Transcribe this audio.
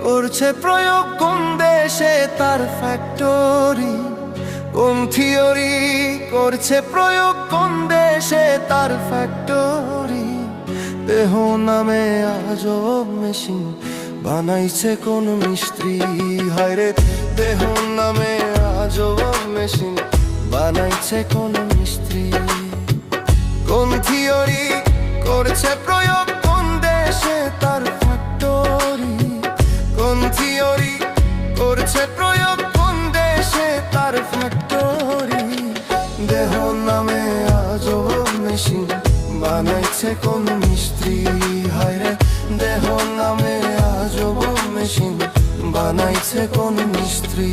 করছে প্রয়োগ কোন দেশে তার ফ্যাক্টরি? কোন থিওরি করছে প্রয়োগ কোন দেশে তার ফ্যাক্টরি? দেহ নামে আজব মেশিন বানাইছে কোন মিস্ত্রি? হায়রে দেহ নামে আজব মেশিন বানাইছে কোন মিস্ত্রি? কোন থিওরি করছে প্রয়োগ কোন দেশে তার ফ্যাক্টরি? কোন থিওরি করছে প্রয়োগ কোন দেশে তার ফ্যাক্টরি? দেহ নামে আজব মেশিন বানাইছে কোন মিস্ত্রি? হায়রে দেহ নামে আজব মেশিন বানাইছে কোন মিস্ত্রি?